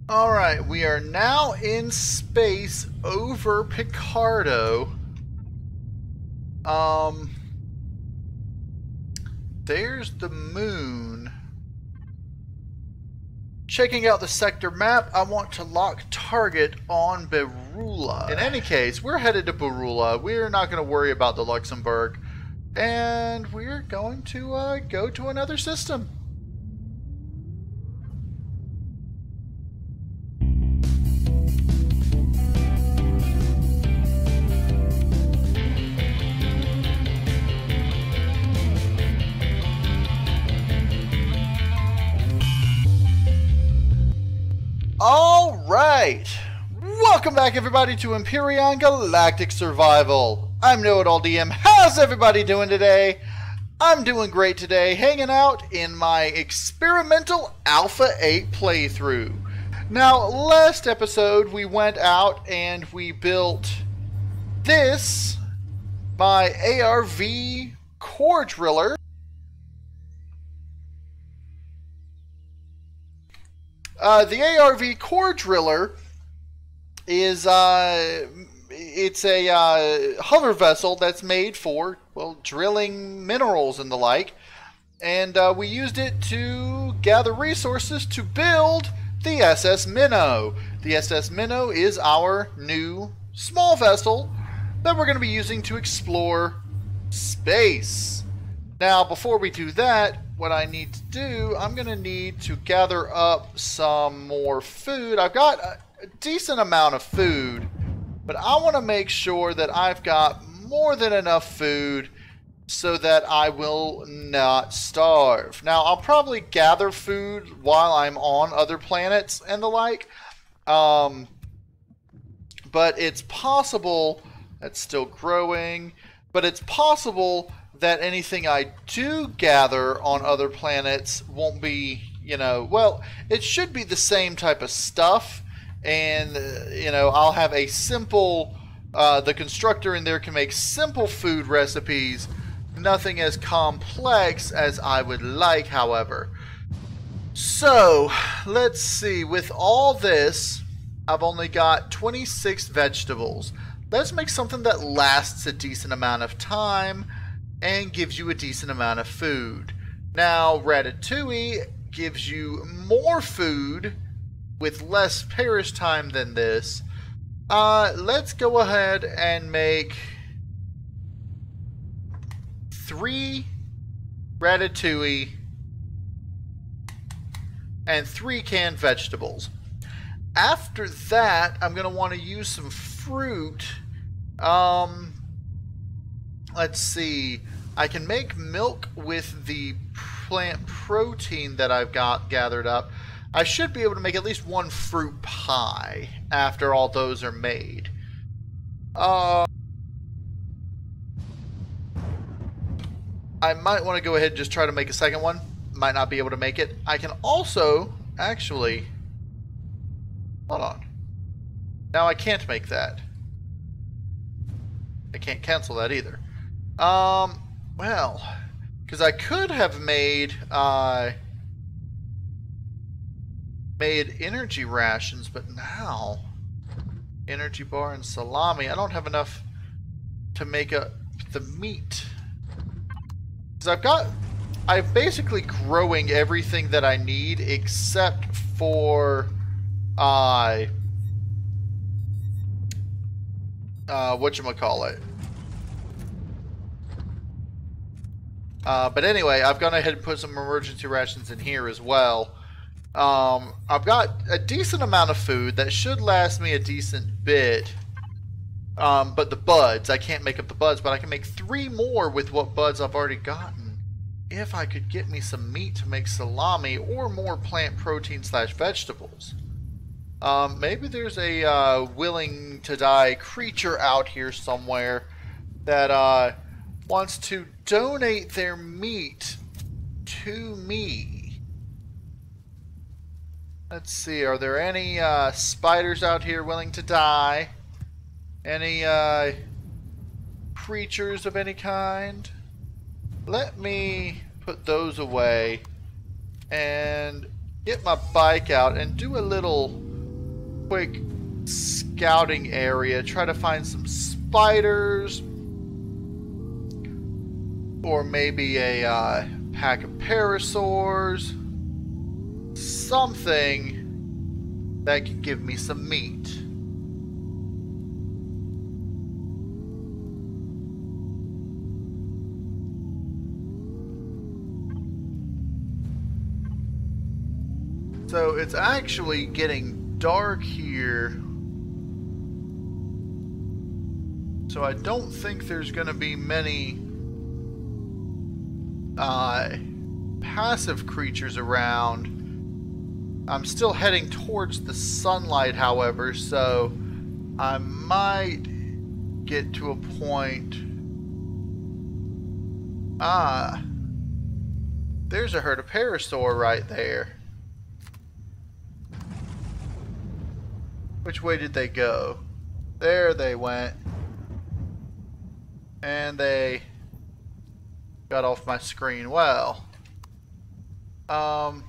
Alright, we are now in space over Picardo. There's the moon. Checking out the sector map, I want to lock target on Berula. In any case, we're headed to Berula. We're not going to worry about the Luxembourg. And we're going to go to another system. Alright, welcome back everybody to Empyrion Galactic Survival. I'm KnowItAllDM. How's everybody doing today? I'm doing great today, hanging out in my experimental Alpha 8 playthrough. Now, last episode we went out and we built this, my ARV core driller. The ARV core driller is it's a hover vessel that's made for, well, drilling minerals and the like, and we used it to gather resources to build the SS Minnow. The SS Minnow is our new small vessel that we're going to be using to explore space. Now, before we do that, what I need to do, I'm going to need to gather up some more food. I've got a decent amount of food, but I want to make sure that I've got more than enough food so that I will not starve. Now, I'll probably gather food while I'm on other planets and the like, but it's possible, that's still growing, but it's possible that anything I do gather on other planets won't be, well, it should be the same type of stuff, and, I'll have a simple, the constructor in there can make simple food recipes, nothing as complex as I would like, however. So, let's see, with all this, I've only got 26 vegetables. Let's make something that lasts a decent amount of time and gives you a decent amount of food. Now, ratatouille gives you more food with less perish time than this. Let's go ahead and make 3 ratatouille and 3 canned vegetables. After that, I'm going to want to use some fruit. Let's see. I can make milk with the plant protein that I've got gathered up. I should be able to make at least 1 fruit pie after all those are made. I might want to go ahead and just try to make a second one. Might not be able to make it. I can also, actually, hold on. Now I can't make that. I can't cancel that either. Well, because I could have made energy rations, but now energy bar and salami, I don't have enough to make the meat. Because I'm basically growing everything that I need except for whatchamacallit. But anyway, I've gone ahead and put some emergency rations in here as well. I've got a decent amount of food that should last me a decent bit. But the buds, I can't make up the buds, but I can make 3 more with what buds I've already gotten. If I could get me some meat to make salami or more plant protein / vegetables. Maybe there's a willing to die creature out here somewhere that wants to donate their meat to me. Let's see, are there any spiders out here willing to die? Any creatures of any kind? Let me put those away and get my bike out and do a little quick scouting area, try to find some spiders, or maybe a pack of parasaurs, something that can give me some meat. So it's actually getting dark here. So I don't think there's going to be many passive creatures around. I'm still heading towards the sunlight, however, so I might get to a point. There's a herd of parasaur right there. Which way did they go? There they went. And they got off my screen. Well, while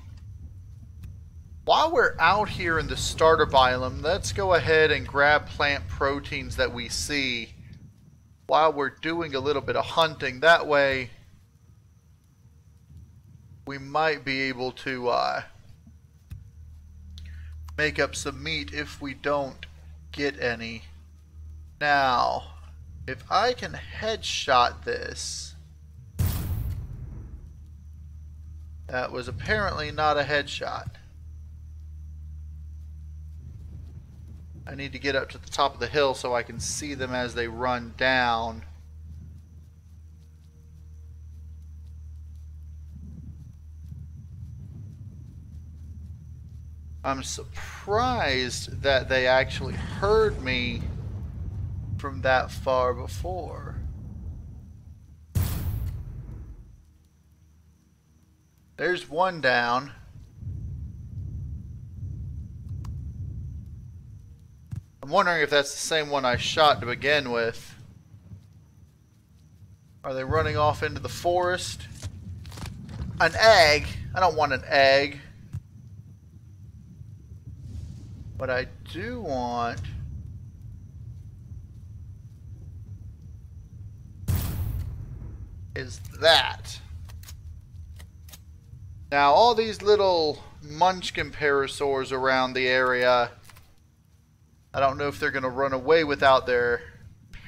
we're out here in the starter biome, let's go ahead and grab plant proteins that we see while we're doing a little bit of hunting. That way, we might be able to make up some meat if we don't get any. Now, if I can headshot this. That was apparently not a headshot. I need to get up to the top of the hill so I can see them as they run down. I'm surprised that they actually heard me from that far before. There's one down. I'm wondering if that's the same one I shot to begin with. Are they running off into the forest? An egg? I don't want an egg. What I do want is that. Now, all these little munchkin parasaurs around the area, I don't know if they're going to run away without their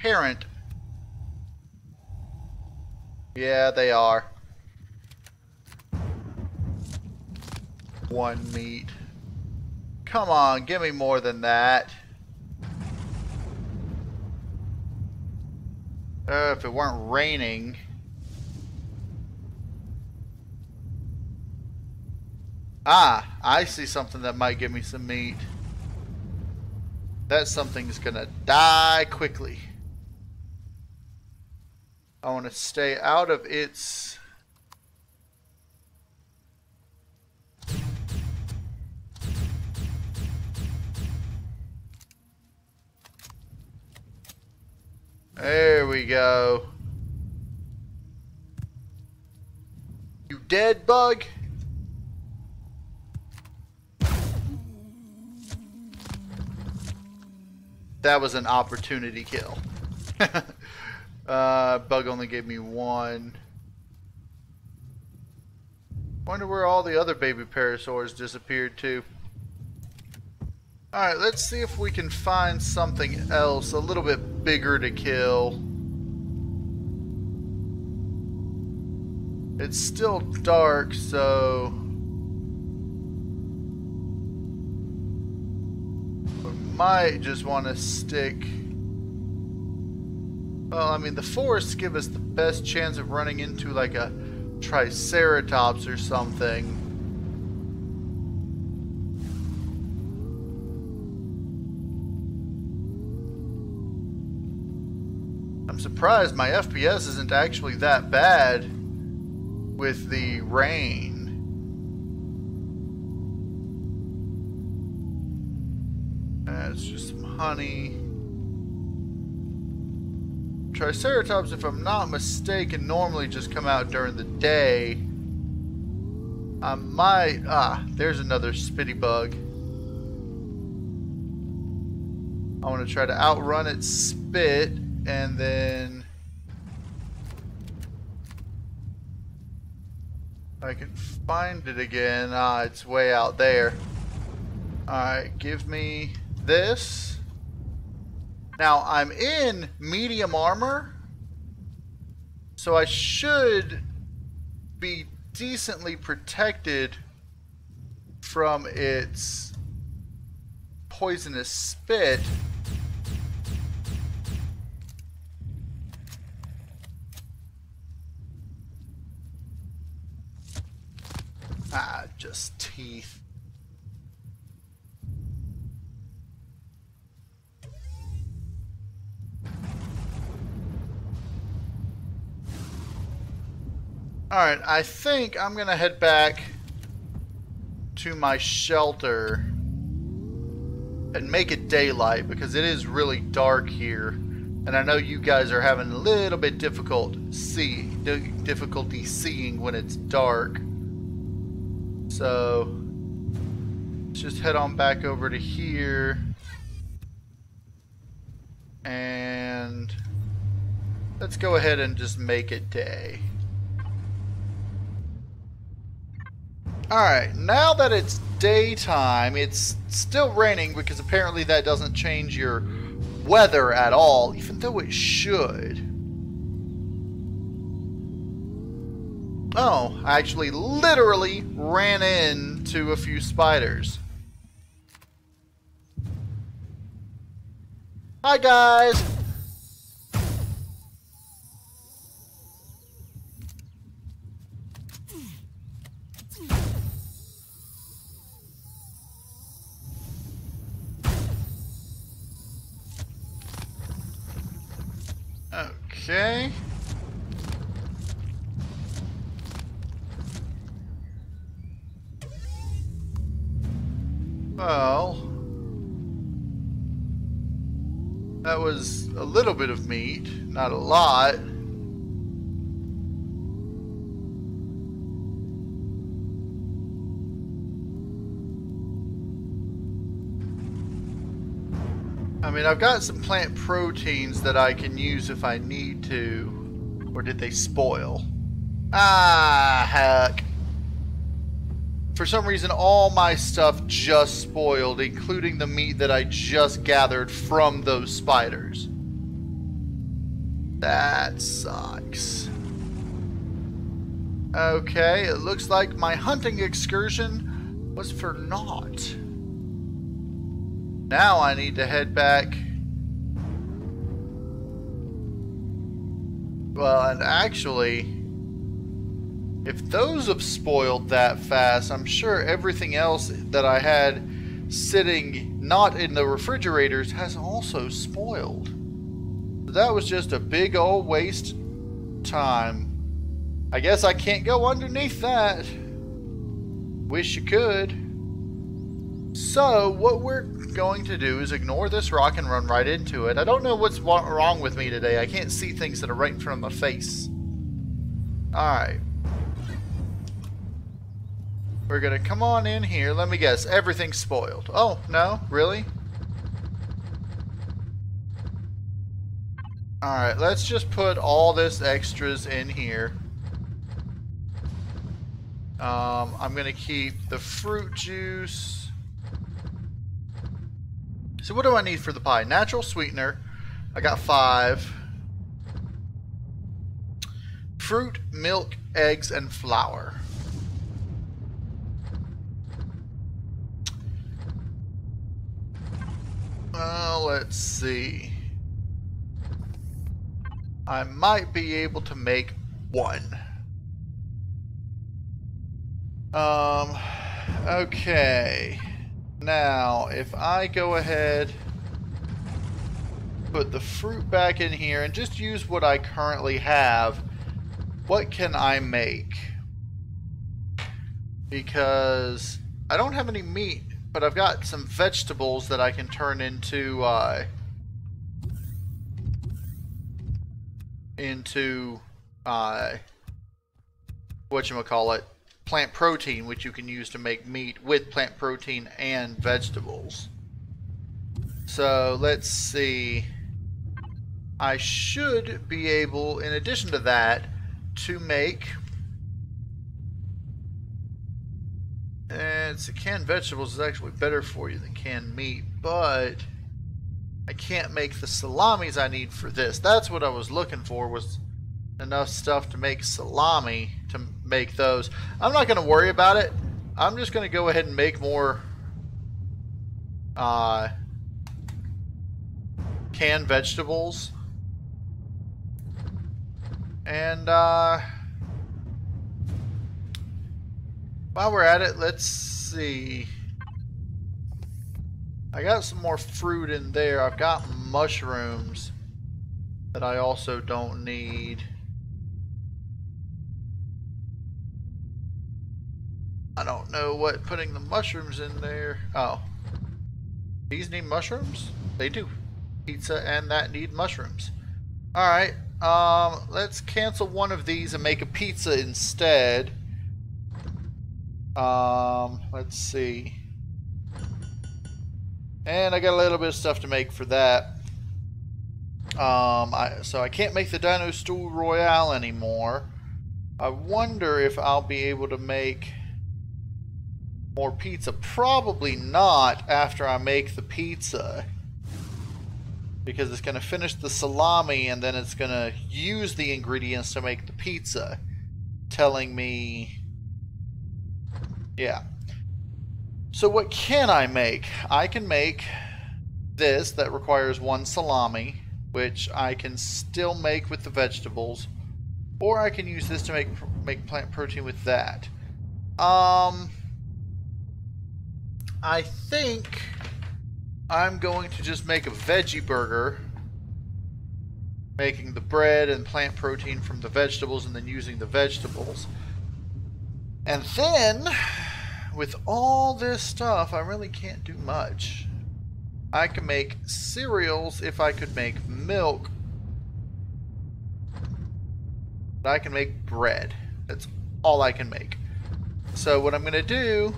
parent. Yeah, they are. One meat. Come on, give me more than that. If it weren't raining. I see something that might give me some meat. That something's gonna die quickly. I want to stay out of its... There we go. You dead, bug? That was an opportunity kill. Bug only gave me one. Wonder where all the other baby parasaurs disappeared to. Alright, let's see if we can find something else a little bit bigger to kill. It's still dark, so... we might just want to stick... Well, I mean, the forests give us the best chance of running into like a Triceratops or something. I'm surprised my FPS isn't actually that bad with the rain. That's just some honey. Triceratops, if I'm not mistaken, normally just come out during the day. I might... there's another spitty bug. I want to try to outrun its spit, and then I can find it again. Ah, it's way out there. Alright, give me this. Now, I'm in medium armor, so I should be decently protected from its poisonous spit. Ah, just teeth. Alright, I think I'm gonna head back to my shelter and make it daylight, because it is really dark here, and I know you guys are having a little bit difficulty seeing when it's dark. So let's just head on back over to here, and let's go ahead and just make it day. Alright, now that it's daytime, it's still raining, because apparently that doesn't change your weather at all, even though it should. Oh, I actually literally ran into a few spiders. Hi guys! Okay. Well, that was a little bit of meat, not a lot. I mean, I've got some plant proteins that I can use if I need to. Or did they spoil? Ah, heck. For some reason, all my stuff just spoiled, including the meat that I just gathered from those spiders. That sucks. Okay, it looks like my hunting excursion was for naught. Now I need to head back. Well, and actually, if those have spoiled that fast, I'm sure everything else that I had sitting not in the refrigerators has also spoiled. That was just a big old waste time. I guess I can't go underneath that. Wish you could. So, what we're going to do is ignore this rock and run right into it. I don't know what's wrong with me today. I can't see things that are right in front of my face. Alright. We're gonna come on in here. Let me guess. Everything's spoiled. Oh, no? Really? Alright, let's just put all this extras in here. I'm gonna keep the fruit juice. So what do I need for the pie? Natural sweetener. I got 5. Fruit, milk, eggs, and flour. Let's see. I might be able to make 1. Okay. Now, if I go ahead, put the fruit back in here, and just use what I currently have, what can I make? Because I don't have any meat, but I've got some vegetables that I can turn into whatchamacallit, plant protein, which you can use to make meat with plant protein and vegetables. So let's see. I should be able, in addition to that, to make... And canned vegetables is actually better for you than canned meat, but I can't make the salamis I need for this. That's what I was looking for, was enough stuff to make salami, to make those. I'm not going to worry about it. I'm just going to go ahead and make more canned vegetables. And while we're at it, let's see. I got some more fruit in there. I've got mushrooms that I also don't need. I don't know what putting the mushrooms in there. Oh. These need mushrooms? They do. Pizza and that need mushrooms. Alright. Let's cancel one of these and make a pizza instead. Let's see. And I got a little bit of stuff to make for that. So I can't make the Dino Stool Royale anymore. I wonder if I'll be able to make more pizza. Probably not after I make the pizza, because it's going to finish the salami and then it's going to use the ingredients to make the pizza, telling me, yeah. So what can I make? I can make this that requires one salami, which I can still make with the vegetables, or I can use this to make plant protein with that. I think I'm going to just make a veggie burger, making the bread and plant protein from the vegetables and then using the vegetables. And then, with all this stuff, I really can't do much. I can make cereals if I could make milk. But I can make bread. That's all I can make. So what I'm going to do,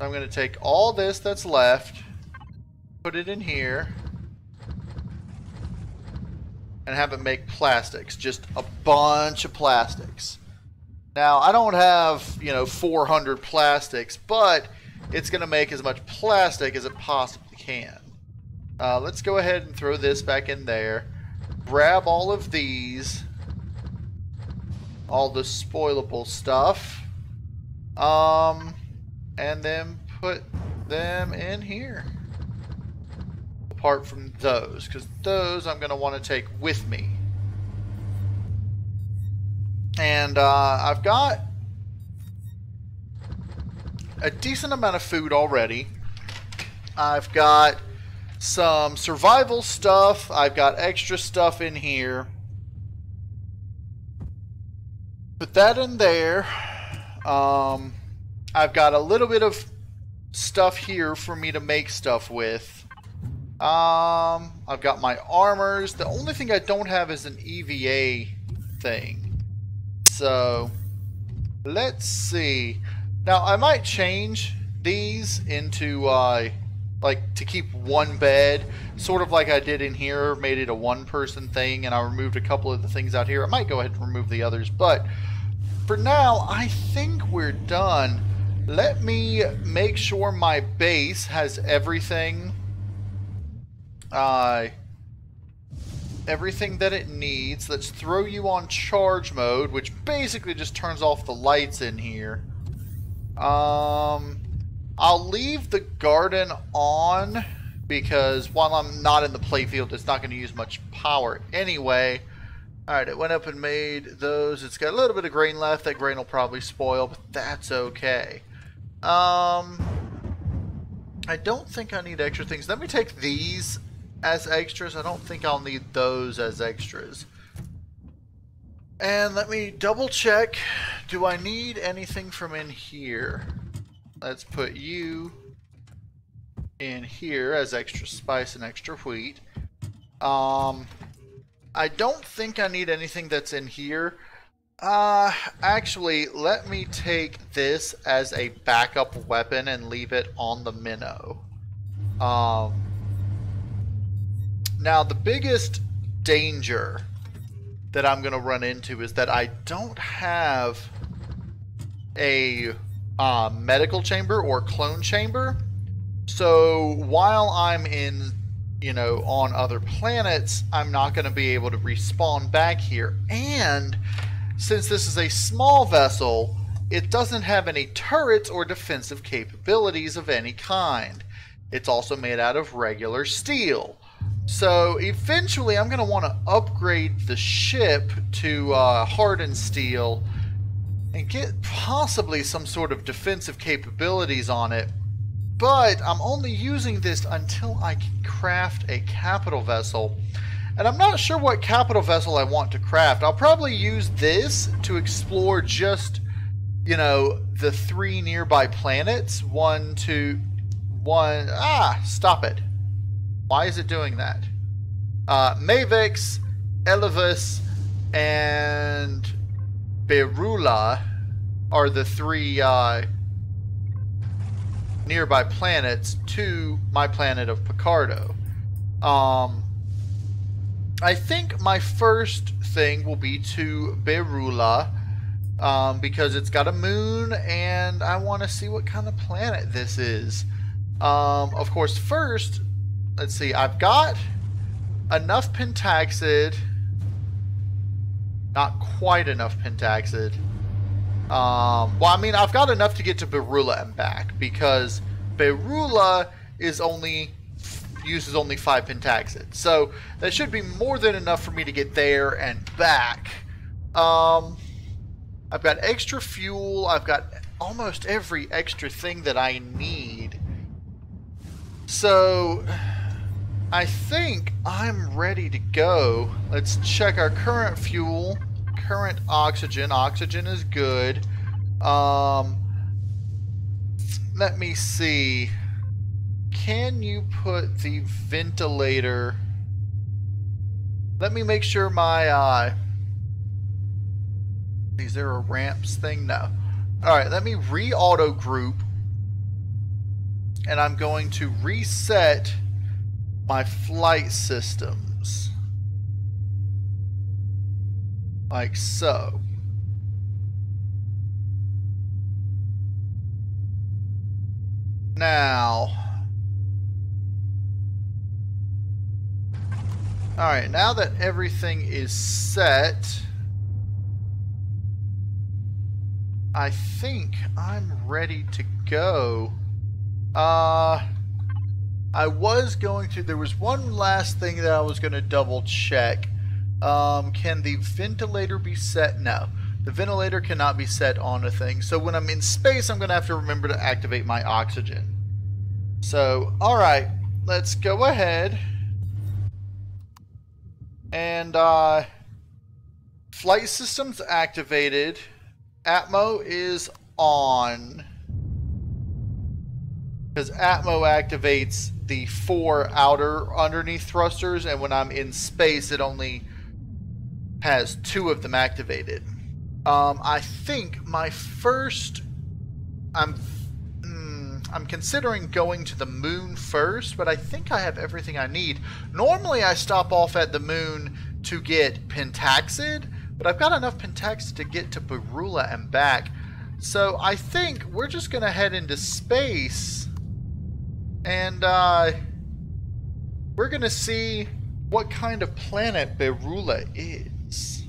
I'm going to take all this that's left, put it in here, and have it make plastics. Just a bunch of plastics. Now, I don't have, 400 plastics, but it's going to make as much plastic as it possibly can. Let's go ahead and throw this back in there. Grab all of these. All the spoilable stuff. And then put them in here. Apart from those, because those I'm going to want to take with me. And I've got a decent amount of food already. I've got some survival stuff. I've got extra stuff in here. Put that in there. I've got a little bit of stuff here for me to make stuff with. I've got my armors. The only thing I don't have is an EVA thing. So, let's see. Now, I might change these into, like, to keep one bed. Sort of like I did in here. Made it a one-person thing, and I removed a couple of the things out here. I might go ahead and remove the others, but for now, I think we're done. Let me make sure my base has everything. Everything that it needs. Let's throw you on charge mode, which basically just turns off the lights in here. I'll leave the garden on because while I'm not in the playfield, it's not going to use much power anyway. Alright, it went up and made those. It's got a little bit of grain left. That grain will probably spoil, but that's okay. I don't think I need extra things. Let me take these as extras. I don't think I'll need those as extras. And let me double check. Do I need anything from in here? Let's put you in here as extra spice and extra wheat. I don't think I need anything that's in here. Actually, let me take this as a backup weapon and leave it on the minnow. Now, the biggest danger that I'm going to run into is that I don't have a medical chamber or clone chamber. So while I'm in, you know, on other planets, I'm not going to be able to respawn back here. And since this is a small vessel, it doesn't have any turrets or defensive capabilities of any kind. It's also made out of regular steel. So eventually I'm going to want to upgrade the ship to hardened steel and get possibly some sort of defensive capabilities on it. But I'm only using this until I can craft a capital vessel. And I'm not sure what capital vessel I want to craft. I'll probably use this to explore just, you know, the 3 nearby planets. 1, 2, 1. Ah, stop it. Why is it doing that? Mavix, Elevus, and Berula are the 3 nearby planets to my planet of Picardo. I think my first thing will be to Berula, because it's got a moon and I want to see what kind of planet this is. Of course, first, let's see, I've got enough pentaxid, not quite enough pentaxid. Well, I mean, I've got enough to get to Berula and back, because Berula is uses only 5 pentaxid. So that should be more than enough for me to get there and back. I've got extra fuel. I've got almost every extra thing that I need. So I think I'm ready to go. Let's check our current fuel. Current oxygen. Oxygen is good. Let me see. Can you put the ventilator... Let me make sure my... Is there a ramps thing? No. Alright, let me re-auto group. And I'm going to reset my flight systems. Like so. Now... Alright, now that everything is set, I think I'm ready to go. I was going to, there was one last thing that I was going to double check. Can the ventilator be set? No. The ventilator cannot be set on a thing. So when I'm in space, I'm going to have to remember to activate my oxygen. So, alright, let's go ahead. And, flight systems activated. Atmo is on. Because Atmo activates the 4 outer underneath thrusters, and when I'm in space, it only has 2 of them activated. I think my first... I'm considering going to the moon first, but I think I have everything I need. Normally I stop off at the moon to get pentaxid, but I've got enough pentaxid to get to Berula and back. So I think we're just going to head into space, and we're going to see what kind of planet Berula is.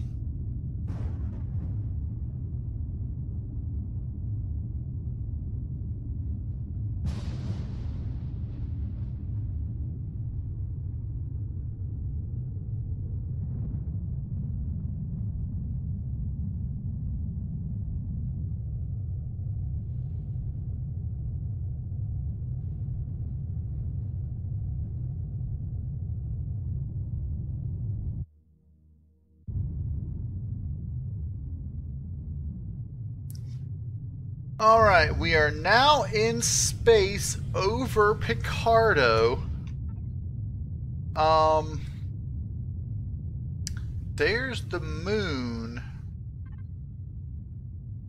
Alright, we are now in space over Picardo. There's the moon.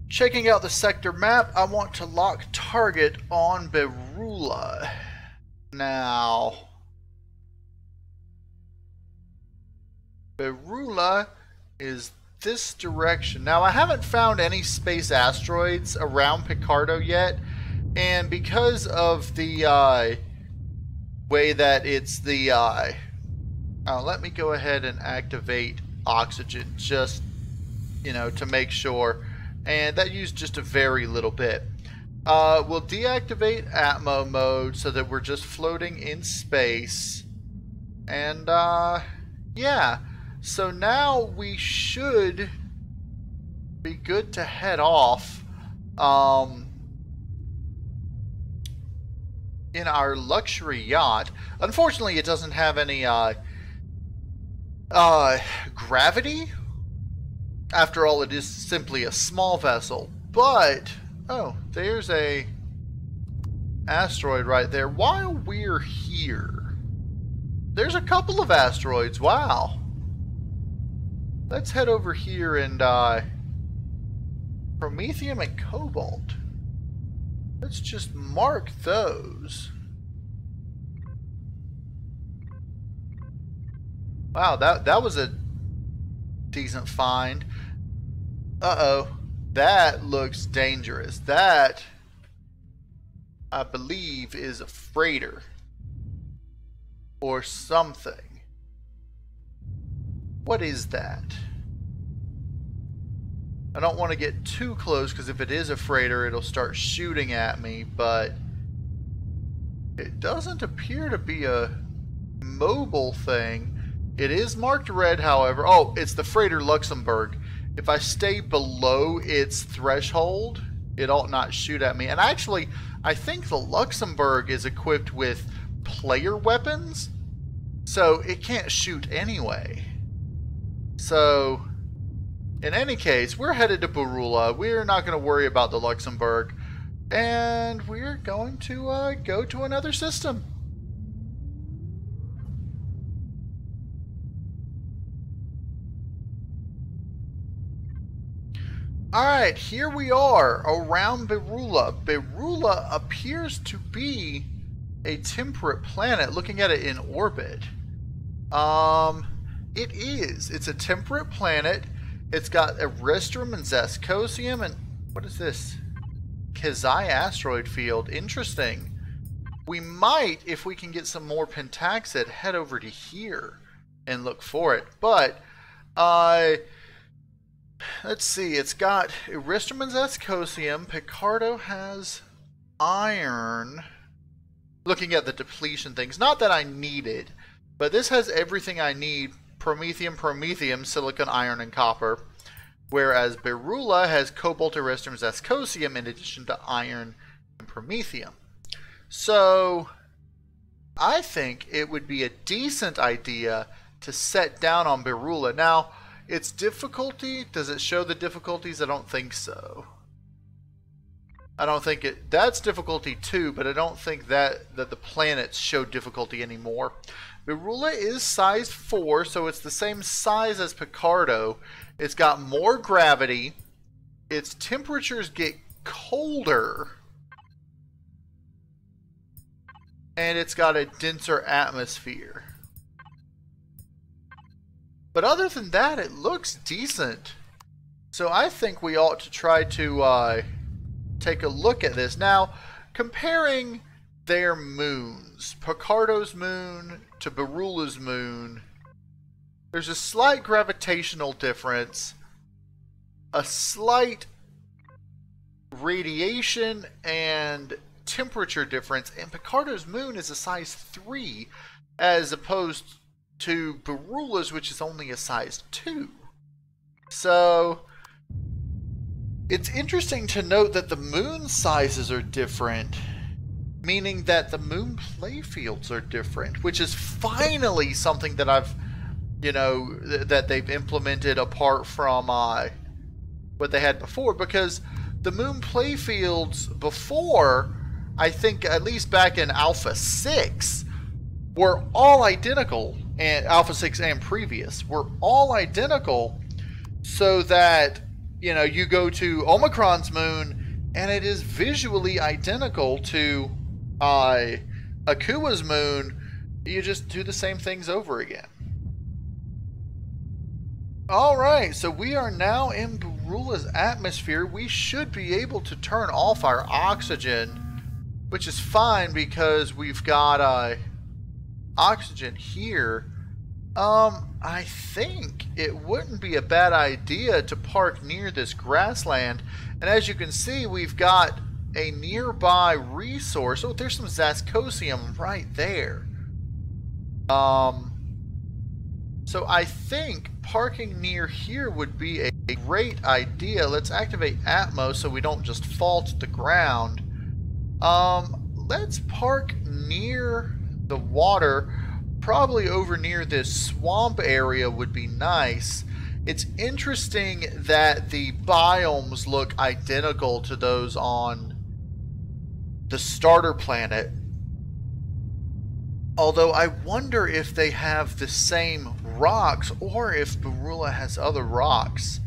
Checking out the sector map, I want to lock target on Berula. Now, Berula is this direction. Now, I haven't found any space asteroids around Picardo yet, and because of the way that it's the let me go ahead and activate oxygen just, you know, to make sure, and that used just a very little bit. We'll deactivate Atmo mode so that we're just floating in space, and yeah, so now we should be good to head off in our luxury yacht. Unfortunately, it doesn't have any gravity. After all, it is simply a small vessel. But, oh, there's a asteroid right there. While we're here, there's a couple of asteroids. Wow. Let's head over here and Promethium and Cobalt. Let's just mark those. Wow, that was a decent find. Uh-oh. That looks dangerous. That, I believe, is a freighter. Or something. What is that? I don't want to get too close, because if it is a freighter, it'll start shooting at me, but it doesn't appear to be a mobile thing. It is marked red, however. Oh, it's the freighter Luxembourg. If I stay below its threshold, it ought not shoot at me. And actually, I think the Luxembourg is equipped with player weapons, so it can't shoot anyway. So, in any case, we're headed to Berula. We're not going to worry about the Luxembourg. And we're going to go to another system. Alright, here we are around Berula. Berula appears to be a temperate planet, looking at it in orbit. It is. It's a temperate planet. It's got Eristrum and Zascosium and what is this? Kazai asteroid field. Interesting. We might, if we can get some more pentaxid, head over to here and look for it. But let's see, it's got Eristrum and Zascosium. Picardo has iron. Looking at the depletion things, not that I need it, but this has everything I need. Promethium, silicon, iron, and copper. Whereas Berula has cobalt, Eristrum, Zascosium in addition to iron and promethium. So I think it would be a decent idea to set down on Berula. Now, its difficulty, does it show the difficulties? I don't think so. I don't think it, that's difficulty 2, but I don't think that the planets show difficulty anymore. Berula is size 4, so it's the same size as Picardo. It's got more gravity. Its temperatures get colder. And it's got a denser atmosphere. But other than that, it looks decent. So I think we ought to try to take a look at this. Now, comparing their moons, Picardo's moon to Berula's moon, there's a slight gravitational difference, a slight radiation and temperature difference, and Picardo's moon is a size 3 as opposed to Berula's, which is only a size 2. So it's interesting to note that the moon sizes are different, meaning that the moon playfields are different, which is finally something that I've, you know, that they've implemented apart from what they had before, because the moon playfields before, I think at least back in Alpha 6, were all identical, and Alpha 6 and previous were all identical, so that, you know, you go to Omicron's moon and it is visually identical to Akua's moon, you just do the same things over again. Alright, so we are now in Barula's atmosphere. We should be able to turn off our oxygen, which is fine because we've got oxygen here. I think it wouldn't be a bad idea to park near this grassland. And as you can see, we've got a nearby resource. Oh, there's some Zascosium right there. So I think parking near here would be a great idea. Let's activate Atmos so we don't just fall to the ground. Let's park near the water. Probably over near this swamp area would be nice. It's interesting that the biomes look identical to those on the starter planet. Although I wonder if they have the same rocks or if Barula has other rocks.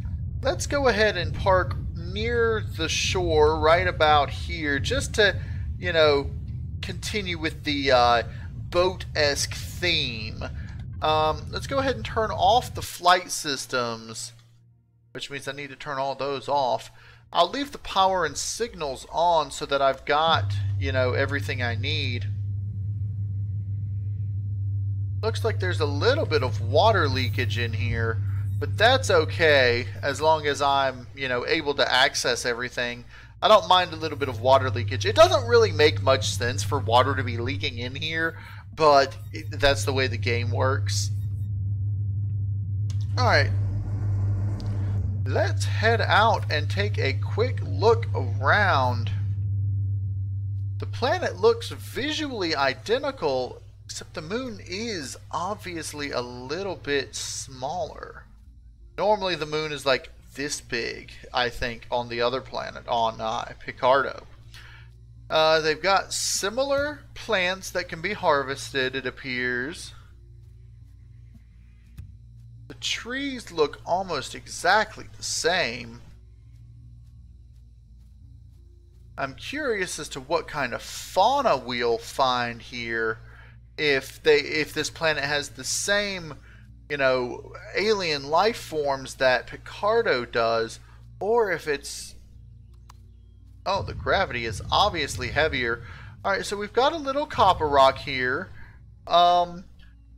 Let's go ahead and park near the shore right about here just to, you know, continue with the boat-esque theme. Let's go ahead and turn off the flight systems, which means I need to turn all those off. I'll leave the power and signals on so that I've got, you know, everything I need. Looks like there's a little bit of water leakage in here, but that's okay as long as I'm, you know, able to access everything. I don't mind a little bit of water leakage. It doesn't really make much sense for water to be leaking in here, but that's the way the game works. Alright. Let's head out and take a quick look around. The planet looks visually identical, except the moon is obviously a little bit smaller. Normally the moon is like this big, I think, on the other planet, on Picardo. They've got similar plants that can be harvested, it appears. The trees look almost exactly the same. I'm curious as to what kind of fauna we'll find here. If this planet has the same, you know, alien life forms that Picardo does, or if it's... Oh, the gravity is obviously heavier. Alright, so we've got a little copper rock here.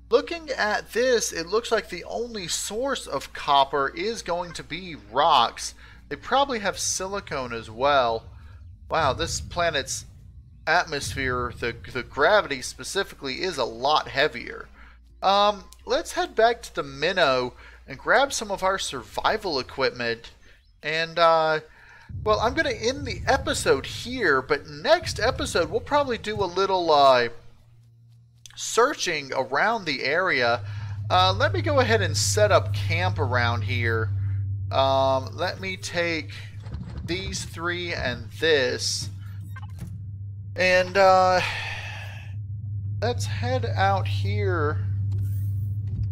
Looking at this, it looks like the only source of copper is going to be rocks. They probably have silicone as well. Wow, this planet's atmosphere, the gravity specifically, is a lot heavier. Let's head back to the minnow and grab some of our survival equipment. And, well, I'm going to end the episode here, but next episode we'll probably do a little searching around the area. Let me go ahead and set up camp around here. Let me take these three and this. And let's head out here.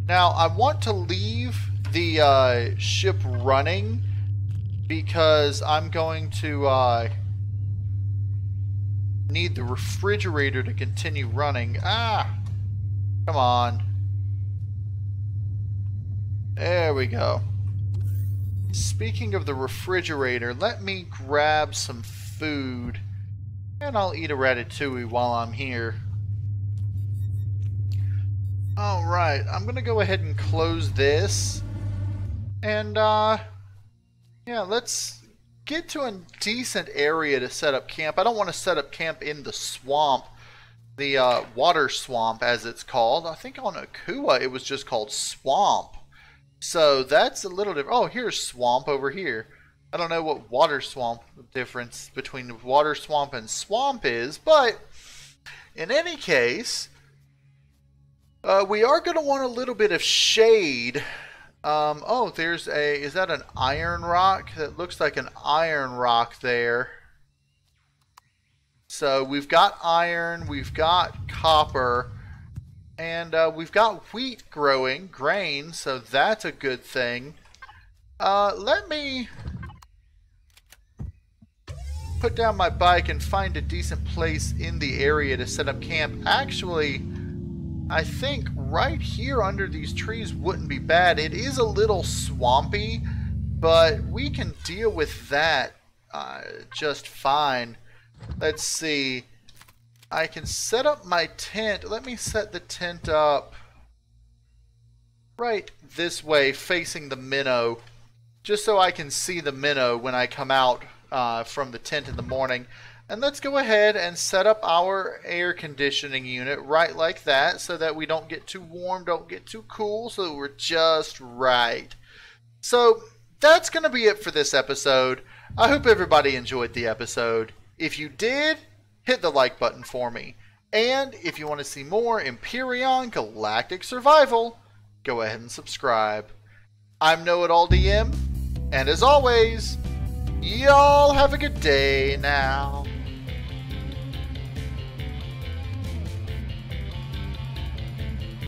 Now, I want to leave the ship running because I'm going to need the refrigerator to continue running. Ah! Come on. There we go. Speaking of the refrigerator, let me grab some food. And I'll eat a ratatouille while I'm here. Alright, I'm going to go ahead and close this. And, yeah, let's get to a decent area to set up camp. I don't want to set up camp in the swamp. The water swamp, as it's called. I think on Akua it was just called swamp. So that's a little different. Oh, here's swamp over here. I don't know what water swamp difference between water swamp and swamp is, but in any case, we are going to want a little bit of shade. Oh, there's a, is that an iron rock? That looks like an iron rock there. So we've got iron, we've got copper, and we've got wheat growing, grain, so that's a good thing. Let me put down my bike and find a decent place in the area to set up camp. Actually, I think right here under these trees wouldn't be bad. It is a little swampy, but we can deal with that just fine. Let's see. I can set up my tent. Let me set the tent up right this way, facing the minnow, just so I can see the minnow when I come out from the tent in the morning. And let's go ahead and set up our air conditioning unit right like that, so that we don't get too warm, don't get too cool, so that we're just right. So that's going to be it for this episode. I hope everybody enjoyed the episode. If you did, hit the like button for me. And if you want to see more Empyrion Galactic Survival, go ahead and subscribe. I'm KnowItAllDM, and as always, y'all have a good day now.